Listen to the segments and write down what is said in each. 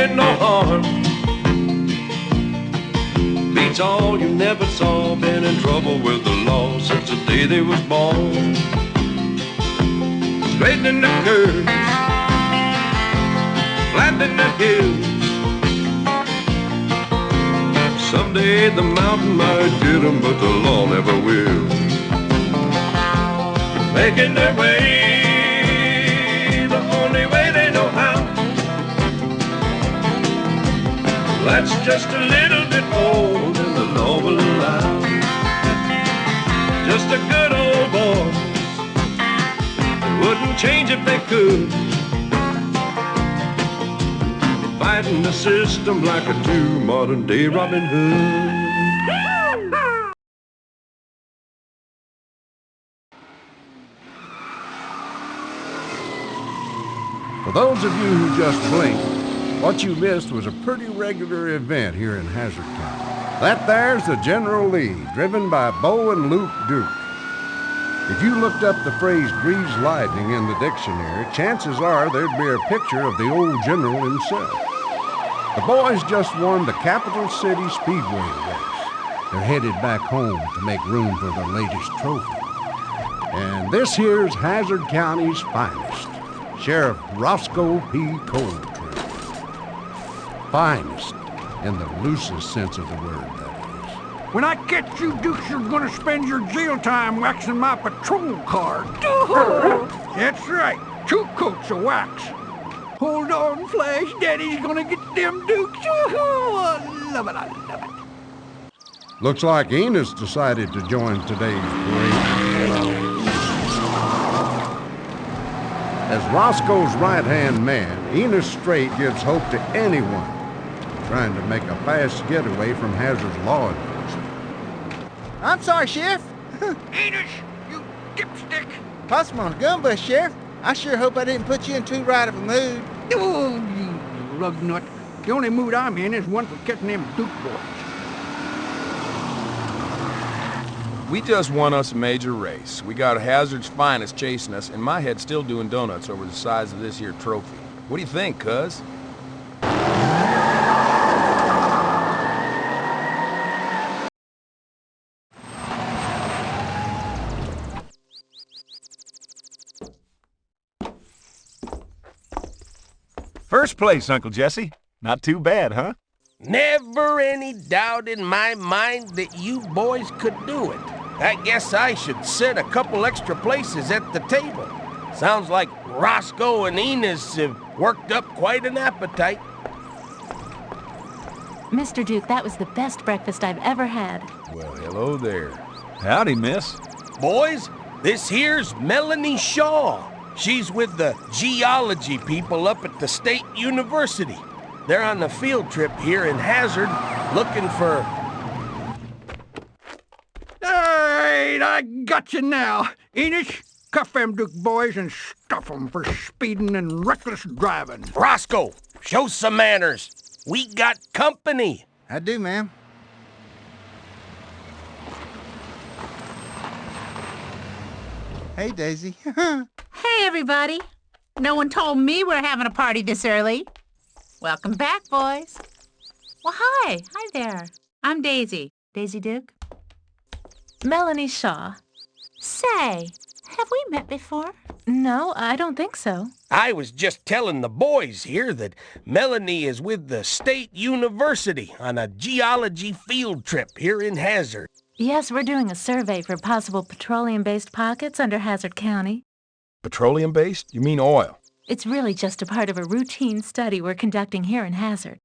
meant no harm. Beats all you never saw. Been in trouble with the law since the day they was born. Straightening the curves, flattening the hills. Someday the mountain might get them, but the law never will. Making their way the only way they know how. That's just a little bit more than the law will allow. Just a good old boy, they wouldn't change if they could. Fighting the system like a true modern-day Robin Hood. For those of you who just blinked, what you missed was a pretty regular event here in Hazzard County. That there's the General Lee, driven by Bo and Luke Duke. If you looked up the phrase greased lightning in the dictionary, chances are there'd be a picture of the old general himself. The boys just won the Capital City Speedway race. They're headed back home to make room for their latest trophy. And this here's Hazzard County's finest, Sheriff Roscoe P. Coldtree. Finest in the loosest sense of the word, that is. When I catch you, Dukes, you're gonna spend your jail time waxing my patrol card. That's right, 2 coats of wax. Hold on, Flash, Daddy's gonna get them Dukes. I love it, I love it. Looks like Enos decided to join today's parade. As Roscoe's right-hand man, Enos Strait gives hope to anyone trying to make a fast getaway from Hazzard's law enforcement. I'm sorry, Sheriff. Enos, you dipstick. Possum on a gun bus, Sheriff. I sure hope I didn't put you in too right of a mood. Oh, you lug nut. The only mood I'm in is one for catching them Duke boys. We just won us a major race. We got Hazzard's finest chasing us, and my head's still doing donuts over the size of this here trophy. What do you think, cuz? First place, Uncle Jesse. Not too bad, huh? Never any doubt in my mind that you boys could do it. I guess I should set a couple extra places at the table. Sounds like Roscoe and Enos have worked up quite an appetite. Mr. Duke, that was the best breakfast I've ever had. Well, hello there. Howdy, miss. Boys, this here's Melanie Shaw. She's with the geology people up at the State University. They're on the field trip here in Hazzard, looking for... Alright, I got you now. Enos, cuff them Duke boys and stuff them for speeding and reckless driving. Roscoe, show some manners. We got company. I do, ma'am. Hey, Daisy. Hey, everybody. No one told me we're having a party this early. Welcome back, boys. Well, hi. Hi there. I'm Daisy. Daisy Duke. Melanie Shaw. Say, have we met before? No, I don't think so. I was just telling the boys here that Melanie is with the State University on a geology field trip here in Hazzard. Yes, we're doing a survey for possible petroleum-based pockets under Hazzard County. Petroleum-based? You mean oil? It's really just a part of a routine study we're conducting here in Hazzard.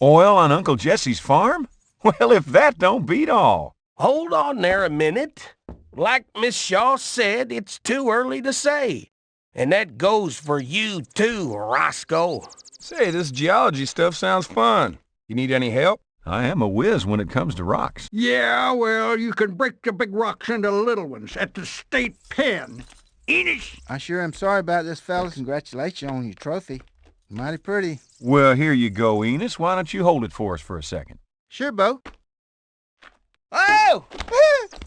Oil on Uncle Jesse's farm? Well, if that don't beat all. Hold on there a minute. Like Miss Shaw said, it's too early to say. And that goes for you too, Roscoe. Say, this geology stuff sounds fun. You need any help? I am a whiz when it comes to rocks. Yeah, well, you can break the big rocks into little ones at the state pen. Enos! I sure am sorry about this, fellas. Congratulations on your trophy. Mighty pretty. Well, here you go, Enos. Why don't you hold it for us for a second? Sure, Bo. Oh!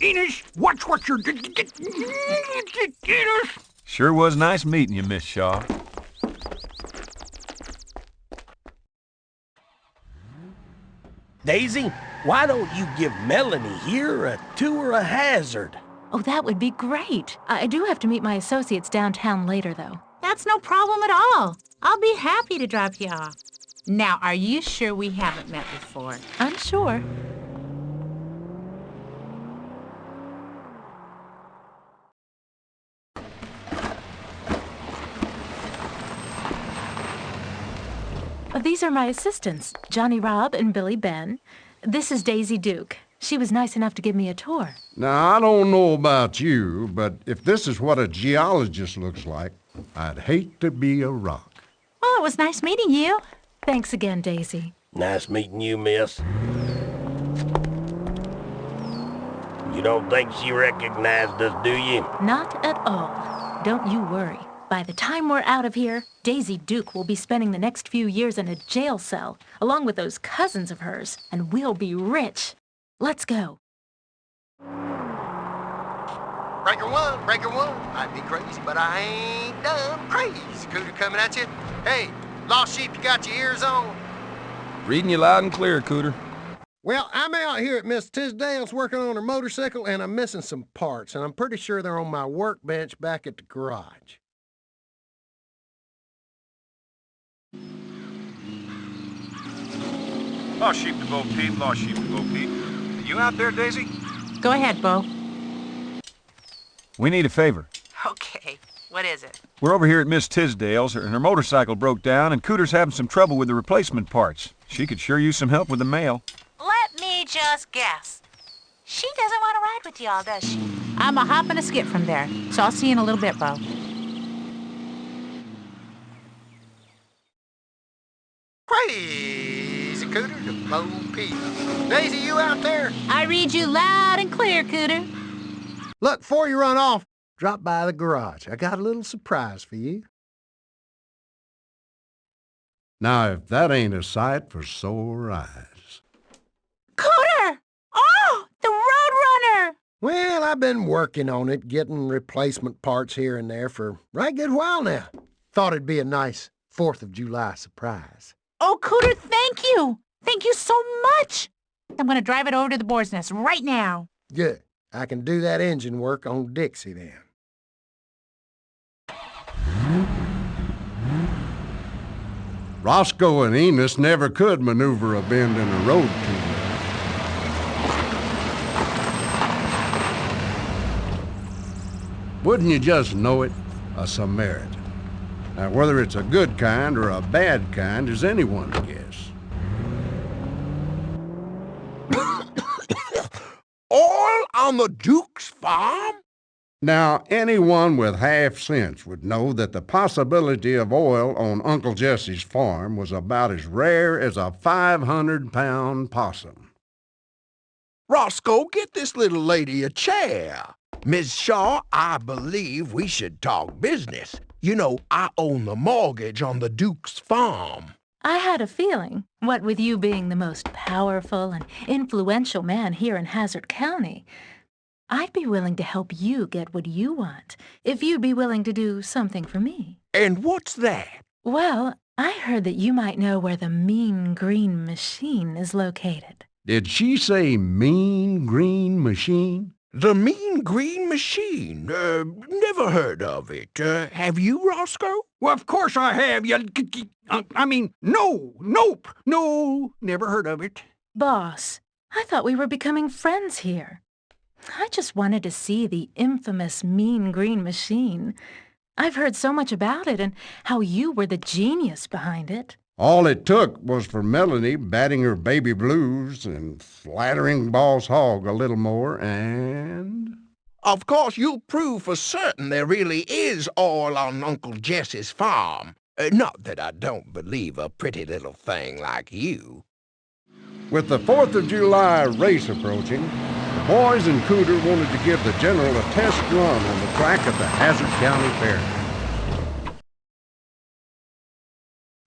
Enos, watch what you're... Enos! Sure was nice meeting you, Miss Shaw. Daisy, why don't you give Melanie here a tour of Hazzard? Oh, that would be great. I do have to meet my associates downtown later, though. That's no problem at all. I'll be happy to drop you off. Now, are you sure we haven't met before? I'm sure. These are my assistants, Johnny Robb and Billy Ben. This is Daisy Duke. She was nice enough to give me a tour. Now, I don't know about you, but if this is what a geologist looks like, I'd hate to be a rock. Well, it was nice meeting you. Thanks again, Daisy. Nice meeting you, miss. You don't think she recognized us, do you? Not at all. Don't you worry. By the time we're out of here, Daisy Duke will be spending the next few years in a jail cell, along with those cousins of hers, and we'll be rich. Let's go. Breaker one. Might be crazy, but I ain't done crazy. Cooter coming at you. Hey, lost sheep, you got your ears on? Reading you loud and clear, Cooter. Well, I'm out here at Miss Tisdale's working on her motorcycle, and I'm missing some parts, and I'm pretty sure they're on my workbench back at the garage. Lost sheep to Bo Peep, lost sheep to Bo Peep. You out there, Daisy? Go ahead, Bo. We need a favor. Okay, what is it? We're over here at Miss Tisdale's, and her motorcycle broke down, and Cooter's having some trouble with the replacement parts. She could sure use some help with the mail. Let me just guess. She doesn't want to ride with y'all, does she? I'm a hop and a skip from there, so I'll see you in a little bit, Bo. Crazy Cooter to Bo Peep. Daisy, you out there? I read you loud and clear, Cooter. Look, before you run off, drop by the garage. I got a little surprise for you. Now, if that ain't a sight for sore eyes. Cooter! Oh, the Roadrunner! Well, I've been working on it, getting replacement parts here and there for a right good while now. Thought it'd be a nice 4th of July surprise. Oh, Cooter, thank you. Thank you so much. I'm going to drive it over to the boar's nest right now. Good. I can do that engine work on Dixie then. Roscoe and Enos never could maneuver a bend in a road too well. Wouldn't you just know it? A Samaritan. Now, whether it's a good kind or a bad kind is anyone's guess. All on the Duke's farm? Now, anyone with half sense would know that the possibility of oil on Uncle Jesse's farm was about as rare as a 500-pound possum. Roscoe, get this little lady a chair. Miss Shaw, I believe we should talk business. You know, I own the mortgage on the Duke's farm. I had a feeling, what with you being the most powerful and influential man here in Hazzard County, I'd be willing to help you get what you want, if you'd be willing to do something for me. And what's that? Well, I heard that you might know where the Mean Green Machine is located. Did she say Mean Green Machine? The Mean Green Machine? Never heard of it. Have you, Roscoe? Well, of course I have. No, never heard of it. Boss, I thought we were becoming friends here. I just wanted to see the infamous Mean Green Machine. I've heard so much about it and how you were the genius behind it. All it took was for Melanie batting her baby blues and flattering Boss Hogg a little more, and... Of course, you'll prove for certain there really is oil on Uncle Jesse's farm. Not that I don't believe a pretty little thing like you. With the 4th of July race approaching, the boys and Cooter wanted to give the General a test run on the track at the Hazzard County Fair.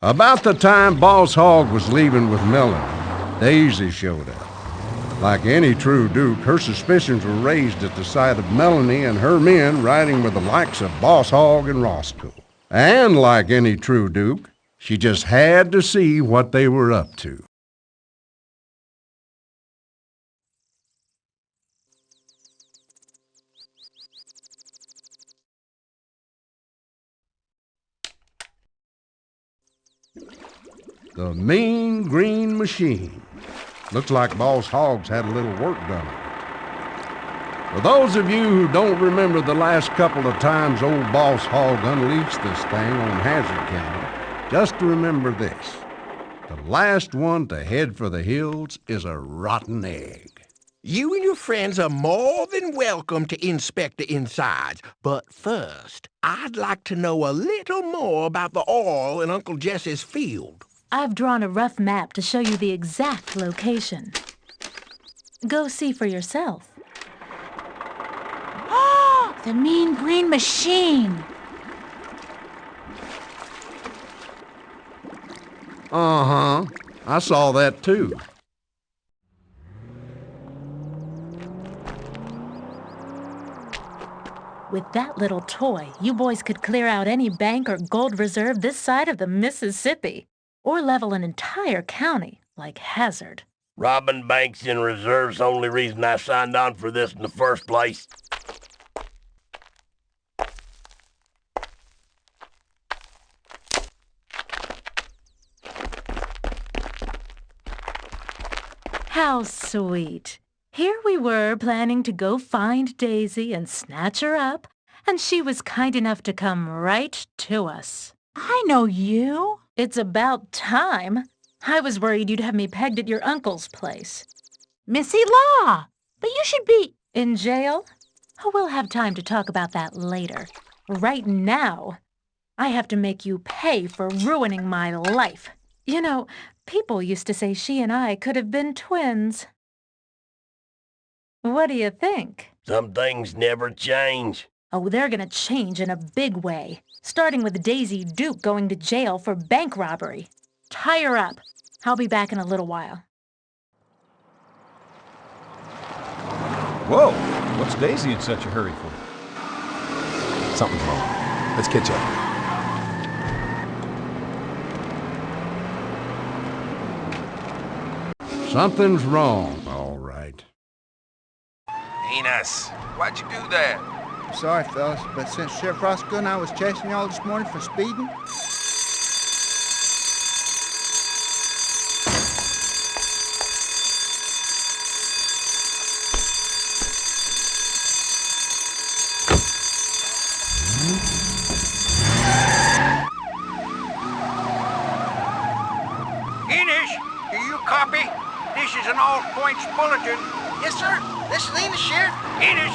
About the time Boss Hogg was leaving with Melanie, Daisy showed up. Like any true Duke, her suspicions were raised at the sight of Melanie and her men riding with the likes of Boss Hogg and Roscoe. And like any true Duke, she just had to see what they were up to. The Mean Green Machine. Looks like Boss Hogg's had a little work done on it. For those of you who don't remember the last couple of times old Boss Hogg unleashed this thing on Hazzard County, just remember this. The last one to head for the hills is a rotten egg. You and your friends are more than welcome to inspect the insides. But first, I'd like to know a little more about the oil in Uncle Jesse's field. I've drawn a rough map to show you the exact location. Go see for yourself. The Mean Green Machine. Uh-huh. I saw that too. With that little toy, you boys could clear out any bank or gold reserve this side of the Mississippi, or level an entire county like Hazzard. Robbing banks and reserves the only reason I signed on for this in the first place. How sweet. Here we were planning to go find Daisy and snatch her up, and she was kind enough to come right to us. I know you. It's about time. I was worried you'd have me pegged at your uncle's place. Missy Law, but you should be... In jail? Oh, we'll have time to talk about that later. Right now, I have to make you pay for ruining my life. You know, people used to say she and I could have been twins. What do you think? Some things never change. Oh, they're gonna change in a big way, starting with Daisy Duke going to jail for bank robbery. Tie her up. I'll be back in a little while. Whoa! What's Daisy in such a hurry for? Something's wrong. Let's catch up. Something's wrong, all right. Enos, why'd you do that? I'm sorry, fellas, but since Sheriff Roscoe and I was chasing y'all this morning for speeding... Enos, do you copy? This is an all-points bulletin. Yes, sir. This is Enos, Sheriff. Enos,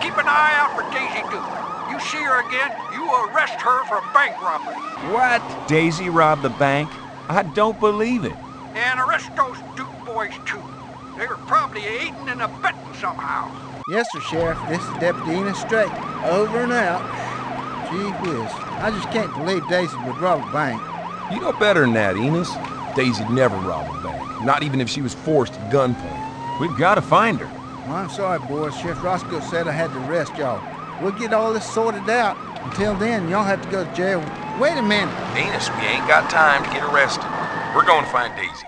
keep an eye out for Daisy Duke. You see her again, you arrest her for bank robbery. What? Daisy robbed the bank? I don't believe it. And arrest those Duke boys, too. They were probably aiding and abetting somehow. Yes, sir, Sheriff. This is Deputy Enos Straight. Over and out. Gee whiz. I just can't believe Daisy would rob a bank. You know better than that, Enos. Daisy'd never rob a bank, not even if she was forced at gunpoint. We've got to find her. Well, I'm sorry, boys. Sheriff Roscoe said I had to arrest y'all. We'll get all this sorted out. Until then, y'all have to go to jail. Wait a minute. Enos, we ain't got time to get arrested. We're going to find Daisy.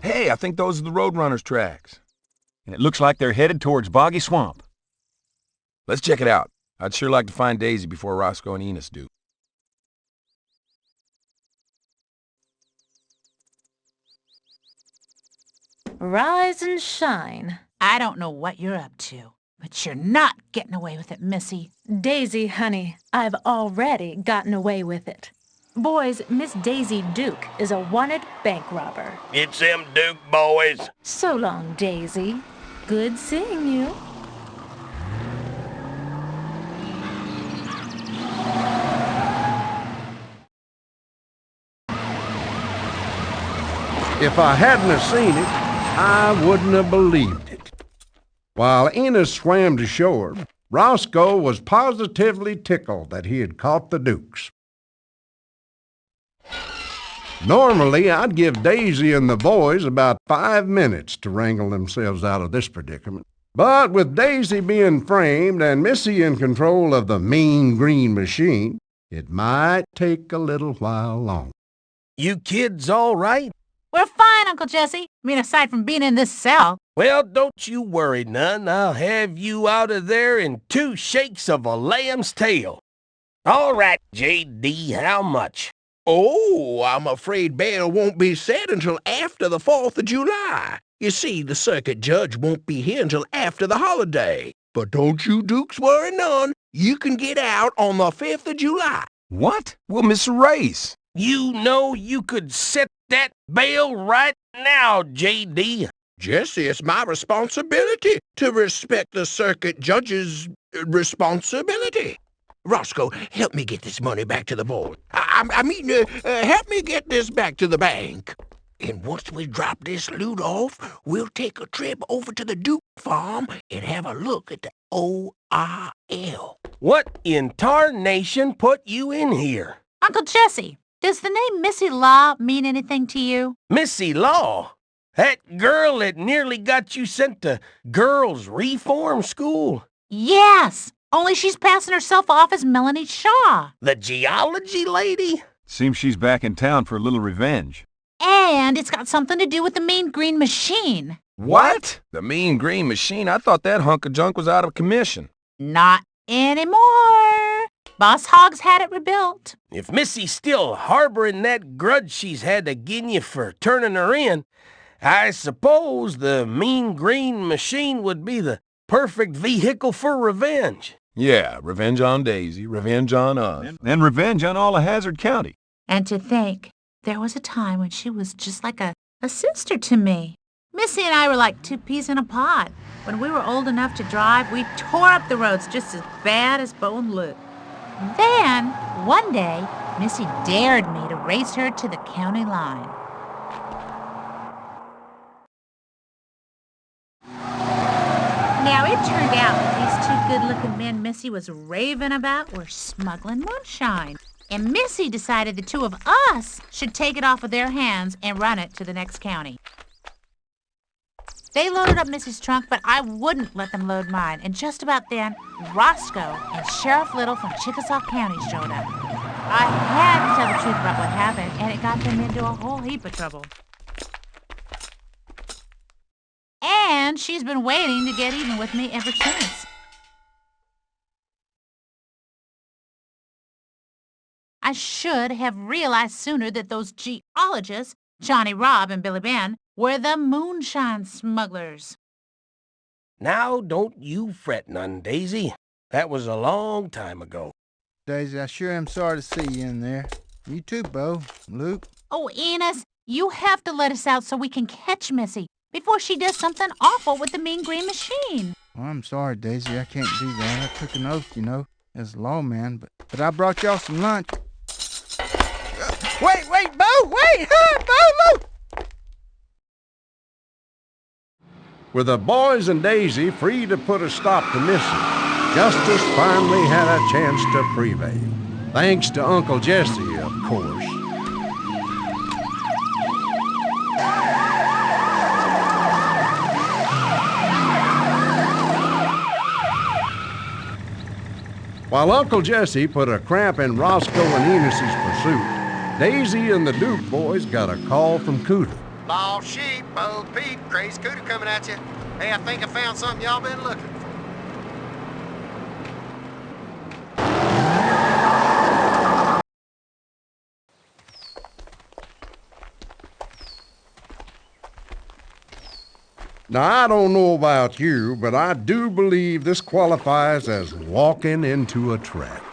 Hey, I think those are the Roadrunner's tracks. And it looks like they're headed towards Boggy Swamp. Let's check it out. I'd sure like to find Daisy before Roscoe and Enos do. Rise and shine. I don't know what you're up to, but you're not getting away with it, Missy. Daisy, honey, I've already gotten away with it. Boys, Miss Daisy Duke is a wanted bank robber. It's them Duke boys. So long, Daisy. Good seeing you. If I hadn't have seen it, I wouldn't have believed it. While Enos swam to shore, Roscoe was positively tickled that he had caught the Dukes. Normally, I'd give Daisy and the boys about 5 minutes to wrangle themselves out of this predicament. But with Daisy being framed and Missy in control of the Mean Green Machine, it might take a little while longer. You kids all right? We're fine, Uncle Jesse? I mean, aside from being in this cell. Well, don't you worry none. I'll have you out of there in 2 shakes of a lamb's tail. All right, J.D., how much? Oh, I'm afraid bail won't be set until after the 4th of July. You see, the circuit judge won't be here until after the holiday. But don't you dukes worry none. You can get out on the 5th of July. What? We'll miss a race. You know you could set that bail right now, J.D. Jesse, it's my responsibility to respect the circuit judge's responsibility. Roscoe, help me get this money back to the board. Help me get this back to the bank. And once we drop this loot off, we'll take a trip over to the Duke farm and have a look at the ORL. What in tarnation put you in here? Uncle Jesse, does the name Missy Law mean anything to you? Missy Law? That girl that nearly got you sent to girls' reform school? Yes, only she's passing herself off as Melanie Shaw. The geology lady? Seems she's back in town for a little revenge. And it's got something to do with the Mean Green Machine. What? The Mean Green Machine? I thought that hunk of junk was out of commission. Not anymore. Boss Hogg's had it rebuilt. If Missy's still harboring that grudge she's had agin you for turning her in, I suppose the Mean Green Machine would be the perfect vehicle for revenge. Yeah, revenge on Daisy, revenge on us. And revenge on all of Hazzard County. And to think, there was a time when she was just like a sister to me. Missy and I were like 2 peas in a pod. When we were old enough to drive, we tore up the roads just as bad as Bone Luke. Then, one day, Missy dared me to race her to the county line. Now, it turned out that these 2 good-looking men Missy was raving about were smuggling moonshine. And Missy decided the 2 of us should take it off of their hands and run it to the next county. They loaded up Missy's trunk, but I wouldn't let them load mine. And just about then, Roscoe and Sheriff Little from Chickasaw County showed up. I had to tell the truth about what happened, and it got them into a whole heap of trouble. And she's been waiting to get even with me ever since. I should have realized sooner that those geologists, Johnny Robb and Billy Ben, were the moonshine smugglers. Now don't you fret none, Daisy. That was a long time ago. Daisy, I sure am sorry to see you in there. You too, Bo. Luke. Oh, Enos, you have to let us out so we can catch Missy before she does something awful with the Mean Green Machine. Well, I'm sorry, Daisy. I can't do that. I took an oath, you know, as a lawman, but I brought y'all some lunch. Wait, Bo! Wait! Bo! With the boys and Daisy free to put a stop to Missy, justice finally had a chance to prevail. Thanks to Uncle Jesse, of course. While Uncle Jesse put a cramp in Roscoe and Enos's pursuit, Daisy and the Duke boys got a call from Cooter. Lost sheep, Bo Pete, Crazy Cooter coming at you. Hey, I think I found something y'all been looking for. Now, I don't know about you, but I do believe this qualifies as walking into a trap.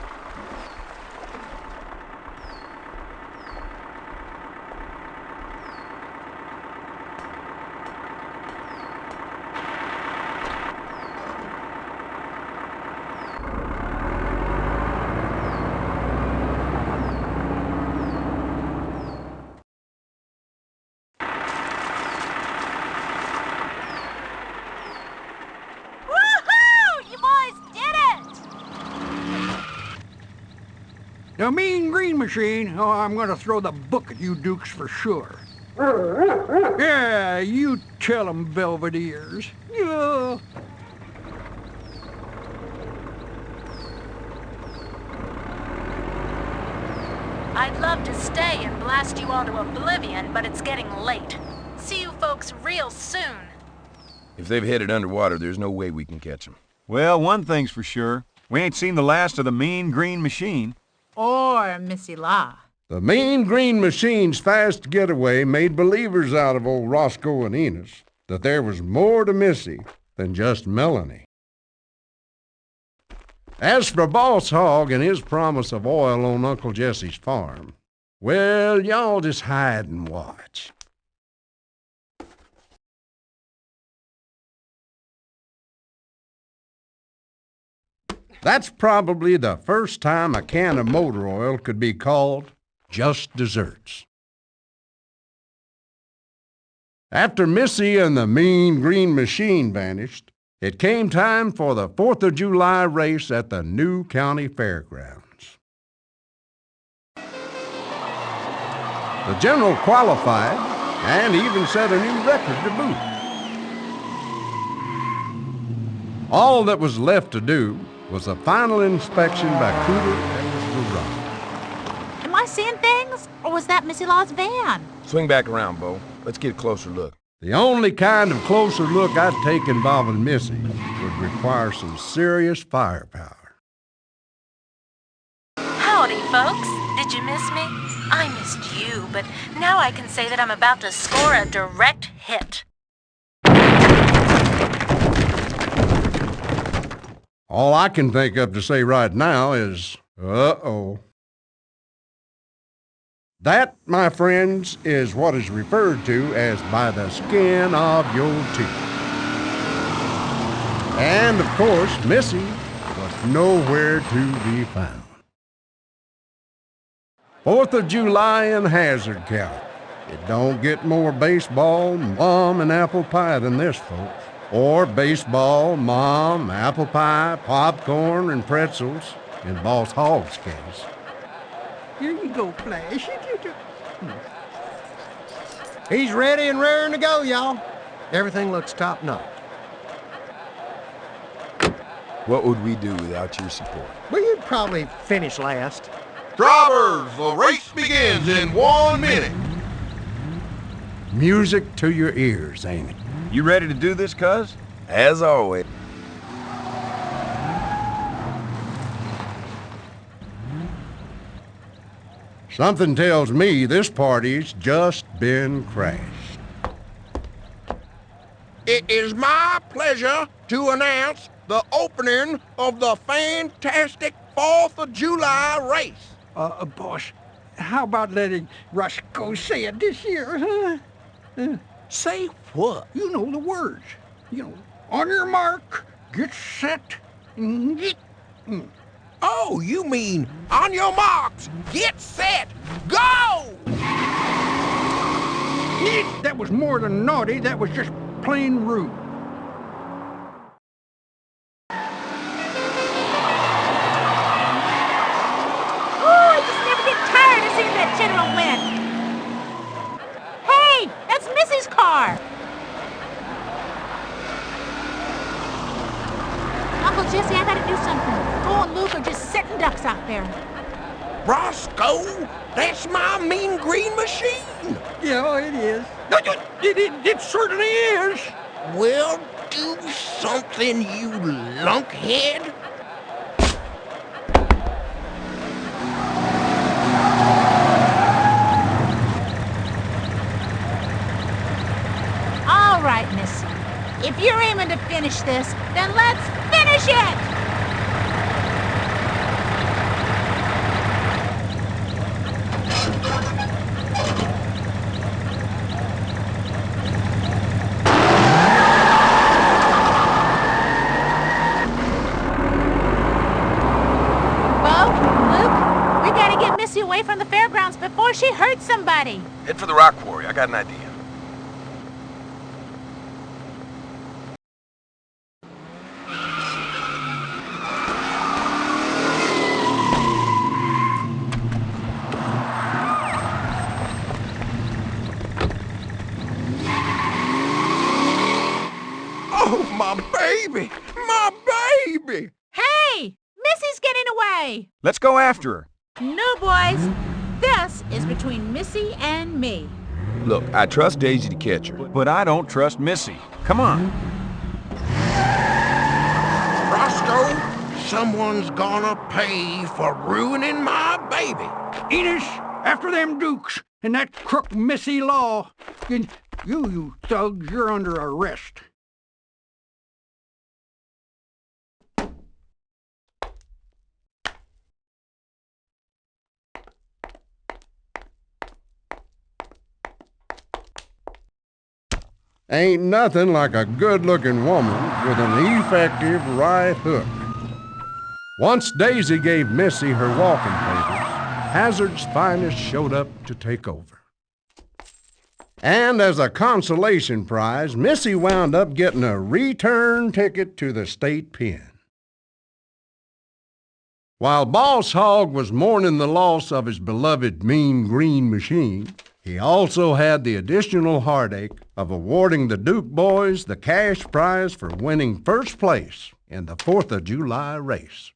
The Mean Green Machine? Oh, I'm gonna throw the book at you Dukes for sure. Yeah, you tell 'em, Belvederes. Yeah. I'd love to stay and blast you all to oblivion, but it's getting late. See folks real soon. If they've headed underwater, there's no way we can catch them. Well, one thing's for sure. We ain't seen the last of the mean green machine. Or Missy Law. The mean green machine's fast getaway made believers out of old Roscoe and Enos that there was more to Missy than just Melanie. As for Boss Hogg and his promise of oil on Uncle Jesse's farm, well, y'all just hide and watch. That's probably the first time a can of motor oil could be called just desserts. After Missy and the mean green machine vanished, it came time for the 4th of July race at the new county fairgrounds. The general qualified and even set a new record to boot. All that was left to do was a final inspection by Cooter and Mr. Rock. Am I seeing things? Or was that Missy Law's van? Swing back around, Bo. Let's get a closer look. The only kind of closer look I'd take involving Missy would require some serious firepower. Howdy, folks. Did you miss me? I missed you, but now I can say that I'm about to score a direct hit. All I can think of to say right now is, uh-oh. That, my friends, is what is referred to as by the skin of your teeth. And, of course, Missy was nowhere to be found. 4th of July in Hazzard County. It don't get more baseball, mom, and apple pie than this, folks. Or baseball, mom, apple pie, popcorn, and pretzels, in Boss Hogg's case. Here you go, Flash. He's ready and raring to go, y'all. Everything looks top-notch. What would we do without your support? Well, you'd probably finish last. Drivers, the race begins in 1 minute. Music to your ears, ain't it? You ready to do this, cuz? As always. Something tells me this party's just been crashed. It is my pleasure to announce the opening of the fantastic 4th of July race. Boss, how about letting Roscoe say it this year, huh? Say what? You know the words. On your mark, get set, and get... Oh, you mean on your marks, get set, go! That was more than naughty, that was just plain rude. Oh, I just never get tired of seeing that general win. Hey, that's Missy's car. Uncle Jesse, I gotta do something. Bo and Luke are just setting ducks out there. Roscoe, that's my mean green machine. Yeah, it is. It certainly is. Well, do something, you lunkhead. All right, Missy. If you're aiming to finish this, then let's finish it! Away from the fairgrounds before she hurts somebody. Head for the rock quarry. I got an idea. Oh, my baby! My baby! Hey! Missy's getting away! Let's go after her. No, boys. This is between Missy and me. Look, I trust Daisy to catch her. But I don't trust Missy. Come on. Roscoe, someone's gonna pay for ruining my baby. Enos, after them Dukes and that crook Missy Law. You thugs, you're under arrest. Ain't nothing like a good-looking woman with an effective right hook. Once Daisy gave Missy her walking papers, Hazzard's finest showed up to take over. And as a consolation prize, Missy wound up getting a return ticket to the state pen. While Boss Hogg was mourning the loss of his beloved Mean Green Machine, he also had the additional heartache of awarding the Duke boys the cash prize for winning first place in the 4th of July race.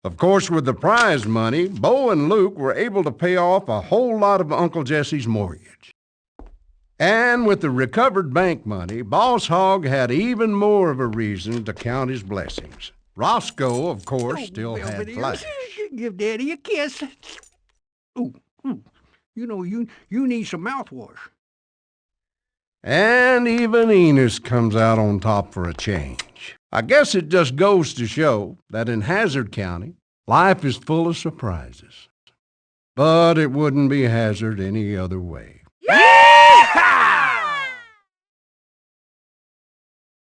Of course, with the prize money, Bo and Luke were able to pay off a whole lot of Uncle Jesse's mortgage. And with the recovered bank money, Boss Hogg had even more of a reason to count his blessings. Roscoe, of course, still had Flash. Give Daddy a kiss. Ooh. You know, you need some mouthwash. And even Enos comes out on top for a change. I guess it just goes to show that in Hazzard County, life is full of surprises. But it wouldn't be Hazzard any other way. Yeah!